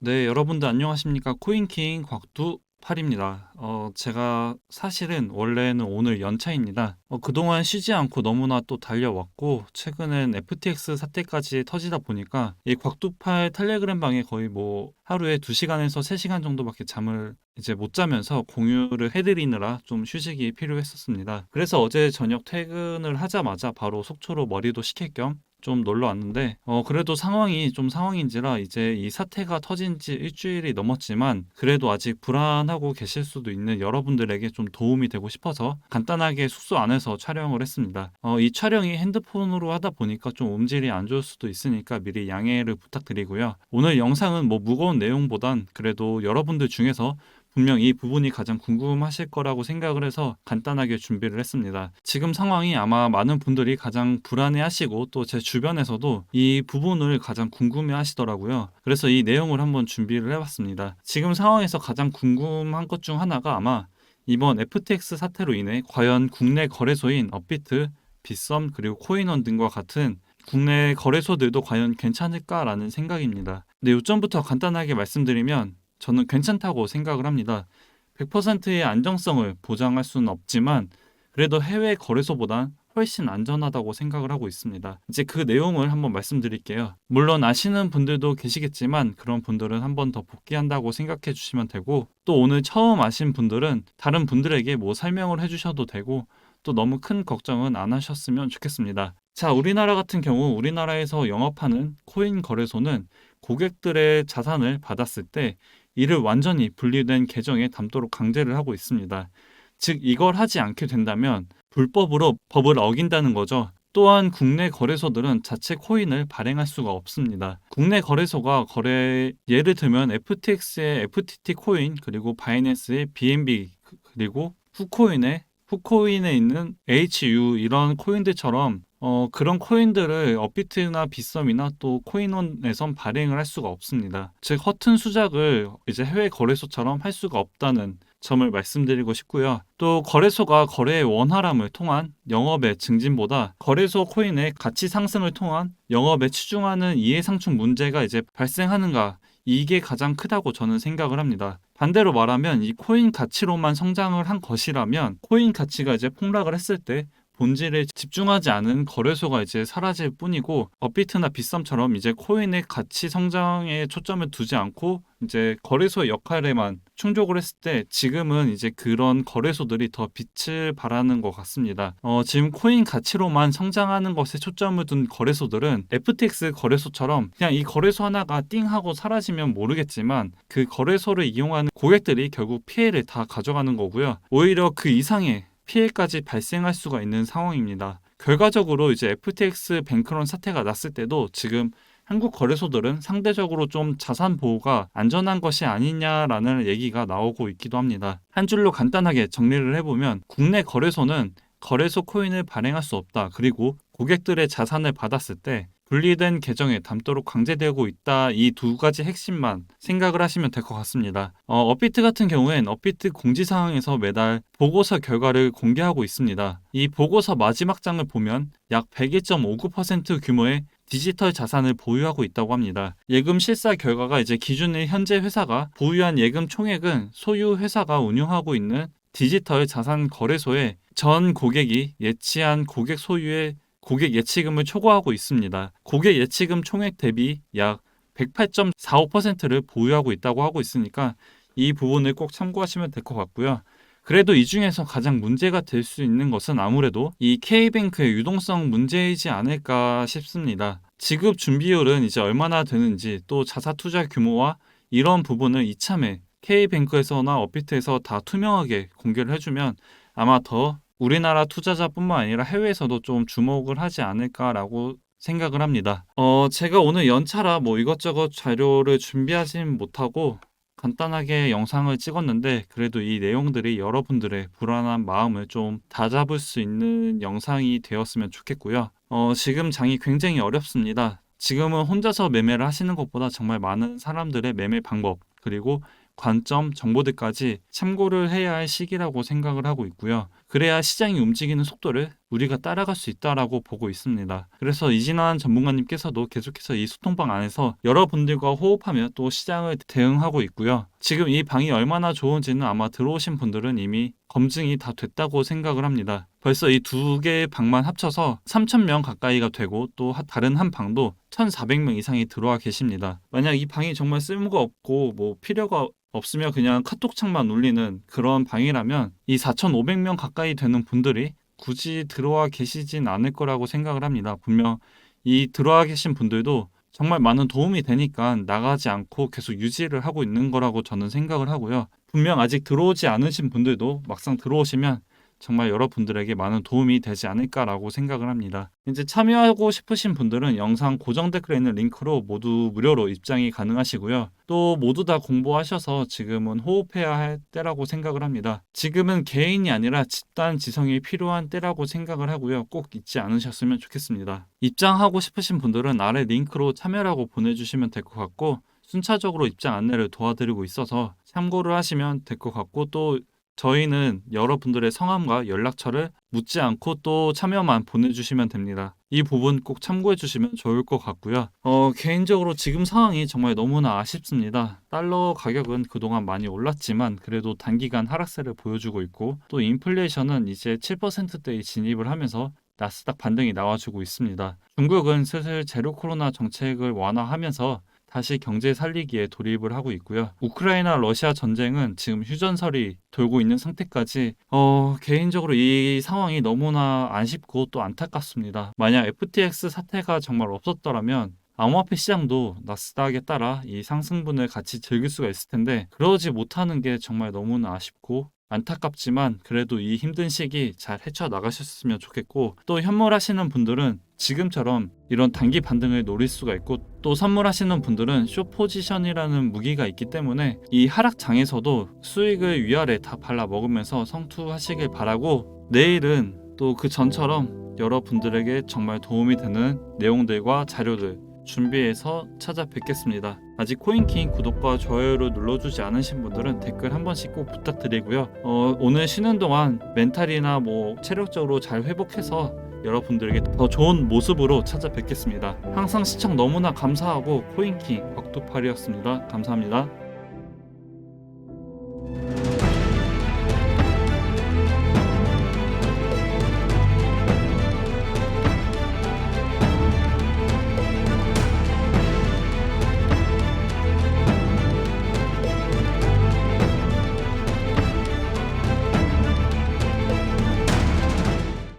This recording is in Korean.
네, 여러분들 안녕하십니까? 코인킹 곽두팔입니다. 제가 사실은 원래는 오늘 연차입니다. 그동안 쉬지 않고 너무나 또 달려왔고, 최근엔 FTX 사태까지 터지다 보니까 이 곽두팔 텔레그램 방에 거의 뭐 하루에 2시간에서 3시간 정도밖에 잠을 이제 못 자면서 공유를 해드리느라 좀 휴식이 필요했었습니다. 그래서 어제 저녁 퇴근을 하자마자 바로 속초로 머리도 식힐 겸 좀 놀러 왔는데 그래도 상황이 좀 상황인지라 이제 이 사태가 터진 지 일주일이 넘었지만 그래도 아직 불안하고 계실 수도 있는 여러분들에게 좀 도움이 되고 싶어서 간단하게 숙소 안에서 촬영을 했습니다. 이 촬영이 핸드폰으로 하다 보니까 좀 음질이 안 좋을 수도 있으니까 미리 양해를 부탁드리고요. 오늘 영상은 뭐 무거운 내용보단 그래도 여러분들 중에서 분명 이 부분이 가장 궁금하실 거라고 생각을 해서 간단하게 준비를 했습니다. 지금 상황이 아마 많은 분들이 가장 불안해하시고 또 제 주변에서도 이 부분을 가장 궁금해 하시더라고요. 그래서 이 내용을 한번 준비를 해봤습니다. 지금 상황에서 가장 궁금한 것 중 하나가 아마 이번 FTX 사태로 인해 과연 국내 거래소인 업비트, 빗썸 그리고 코인원 등과 같은 국내 거래소들도 과연 괜찮을까라는 생각입니다. 근데 요점부터 간단하게 말씀드리면 저는 괜찮다고 생각을 합니다. 100%의 안정성을 보장할 수는 없지만 그래도 해외 거래소보단 훨씬 안전하다고 생각을 하고 있습니다. 이제 그 내용을 한번 말씀드릴게요. 물론 아시는 분들도 계시겠지만 그런 분들은 한번 더 복귀한다고 생각해 주시면 되고 또 오늘 처음 아신 분들은 다른 분들에게 뭐 설명을 해 주셔도 되고 또 너무 큰 걱정은 안 하셨으면 좋겠습니다. 자, 우리나라 같은 경우 우리나라에서 영업하는 코인 거래소는 고객들의 자산을 받았을 때 이를 완전히 분리된 계정에 담도록 강제를 하고 있습니다. 즉 이걸 하지 않게 된다면 불법으로 법을 어긴다는 거죠. 또한 국내 거래소들은 자체 코인을 발행할 수가 없습니다. 국내 거래소가 예를 들면 FTX의 FTT 코인 그리고 바이낸스의 BNB 그리고 후코인에 있는 HU 이런 코인들처럼 그런 코인들을 업비트나 빗썸이나 또 코인원에선 발행을 할 수가 없습니다. 즉 허튼 수작을 이제 해외 거래소처럼 할 수가 없다는 점을 말씀드리고 싶고요. 또 거래소가 거래의 원활함을 통한 영업의 증진보다 거래소 코인의 가치 상승을 통한 영업에 치중하는 이해상충 문제가 이제 발생하는가 이게 가장 크다고 저는 생각을 합니다. 반대로 말하면 이 코인 가치로만 성장을 한 것이라면 코인 가치가 이제 폭락을 했을 때 본질에 집중하지 않은 거래소가 이제 사라질 뿐이고 업비트나 빗썸처럼 이제 코인의 가치 성장에 초점을 두지 않고 이제 거래소의 역할에만 충족을 했을 때 지금은 이제 그런 거래소들이 더 빛을 발하는 것 같습니다. 지금 코인 가치로만 성장하는 것에 초점을 둔 거래소들은 FTX 거래소처럼 그냥 이 거래소 하나가 띵 하고 사라지면 모르겠지만 그 거래소를 이용하는 고객들이 결국 피해를 다 가져가는 거고요. 오히려 그 이상의 피해까지 발생할 수가 있는 상황입니다. 결과적으로 이제 FTX 뱅크런 사태가 났을 때도 지금 한국 거래소들은 상대적으로 좀 자산 보호가 안전한 것이 아니냐라는 얘기가 나오고 있기도 합니다. 한 줄로 간단하게 정리를 해보면 국내 거래소는 거래소 코인을 발행할 수 없다. 그리고 고객들의 자산을 받았을 때 분리된 계정에 담도록 강제되고 있다. 이 두 가지 핵심만 생각을 하시면 될 것 같습니다. 업비트 같은 경우엔 업비트 공지사항에서 매달 보고서 결과를 공개하고 있습니다. 이 보고서 마지막 장을 보면 약 101.59% 규모의 디지털 자산을 보유하고 있다고 합니다. 예금 실사 결과가 이제 기준의 현재 회사가 보유한 예금 총액은 소유 회사가 운영하고 있는 디지털 자산 거래소에 전 고객이 예치한 고객 소유의 고객 예치금을 초과하고 있습니다. 고객 예치금 총액 대비 약 108.45%를 보유하고 있다고 하고 있으니까 이 부분을 꼭 참고하시면 될 것 같고요. 그래도 이 중에서 가장 문제가 될 수 있는 것은 아무래도 이 K뱅크의 유동성 문제이지 않을까 싶습니다. 지급 준비율은 이제 얼마나 되는지 또 자사 투자 규모와 이런 부분을 이참에 K뱅크에서나 업비트에서 다 투명하게 공개를 해주면 아마 더 우리나라 투자자뿐만 아니라 해외에서도 좀 주목을 하지 않을까라고 생각을 합니다. 제가 오늘 연차라 뭐 이것저것 자료를 준비하진 못하고 간단하게 영상을 찍었는데 그래도 이 내용들이 여러분들의 불안한 마음을 좀 다잡을 수 있는 영상이 되었으면 좋겠고요. 지금 장이 굉장히 어렵습니다. 지금은 혼자서 매매를 하시는 것보다 정말 많은 사람들의 매매 방법 그리고 관점, 정보들까지 참고를 해야 할 시기라고 생각을 하고 있고요. 그래야 시장이 움직이는 속도를 우리가 따라갈 수 있다라고 보고 있습니다. 그래서 이진환 전문가님께서도 계속해서 이 소통방 안에서 여러분들과 호흡하며 또 시장을 대응하고 있고요. 지금 이 방이 얼마나 좋은지는 아마 들어오신 분들은 이미 검증이 다 됐다고 생각을 합니다. 벌써 이 두 개의 방만 합쳐서 3,000명 가까이가 되고 또 다른 한 방도 1,400명 이상이 들어와 계십니다. 만약 이 방이 정말 쓸모가 없고 뭐 필요가 없으면 그냥 카톡창만 울리는 그런 방이라면 이 4,500명 가까이 되는 분들이 굳이 들어와 계시진 않을 거라고 생각을 합니다. 분명 이 들어와 계신 분들도 정말 많은 도움이 되니까 나가지 않고 계속 유지를 하고 있는 거라고 저는 생각을 하고요. 분명 아직 들어오지 않으신 분들도 막상 들어오시면 정말 여러분들에게 많은 도움이 되지 않을까라고 생각을 합니다. 이제 참여하고 싶으신 분들은 영상 고정 댓글에 있는 링크로 모두 무료로 입장이 가능하시고요. 또 모두 다 공부하셔서 지금은 호흡해야 할 때라고 생각을 합니다. 지금은 개인이 아니라 집단 지성이 필요한 때라고 생각을 하고요. 꼭 잊지 않으셨으면 좋겠습니다. 입장하고 싶으신 분들은 아래 링크로 참여라고 보내주시면 될 것 같고 순차적으로 입장 안내를 도와드리고 있어서 참고를 하시면 될 것 같고 또 저희는 여러분들의 성함과 연락처를 묻지 않고 또 참여만 보내주시면 됩니다. 이 부분 꼭 참고해 주시면 좋을 것 같고요. 개인적으로 지금 상황이 정말 너무나 아쉽습니다. 달러 가격은 그동안 많이 올랐지만 그래도 단기간 하락세를 보여주고 있고 또 인플레이션은 이제 7%대에 진입을 하면서 나스닥 반등이 나와주고 있습니다. 중국은 슬슬 제로 코로나 정책을 완화하면서 다시 경제 살리기에 돌입을 하고 있고요. 우크라이나 러시아 전쟁은 지금 휴전설이 돌고 있는 상태까지 개인적으로 이 상황이 너무나 아쉽고 또 안타깝습니다. 만약 FTX 사태가 정말 없었더라면 암호화폐 시장도 나스닥에 따라 이 상승분을 같이 즐길 수가 있을 텐데 그러지 못하는 게 정말 너무나 아쉽고 안타깝지만 그래도 이 힘든 시기 잘 헤쳐나가셨으면 좋겠고 또 현물하시는 분들은 지금처럼 이런 단기 반등을 노릴 수가 있고 또 선물하시는 분들은 숏 포지션이라는 무기가 있기 때문에 이 하락장에서도 수익을 위아래 다 발라 먹으면서 성투하시길 바라고 내일은 또 그 전처럼 여러분들에게 정말 도움이 되는 내용들과 자료들 준비해서 찾아뵙겠습니다. 아직 코인킹 구독과 좋아요를 눌러주지 않으신 분들은 댓글 한 번씩 꼭 부탁드리고요. 오늘 쉬는 동안 멘탈이나 뭐 체력적으로 잘 회복해서 여러분들에게 더 좋은 모습으로 찾아뵙겠습니다. 항상 시청 너무나 감사하고 코인킹 곽두팔이었습니다. 감사합니다.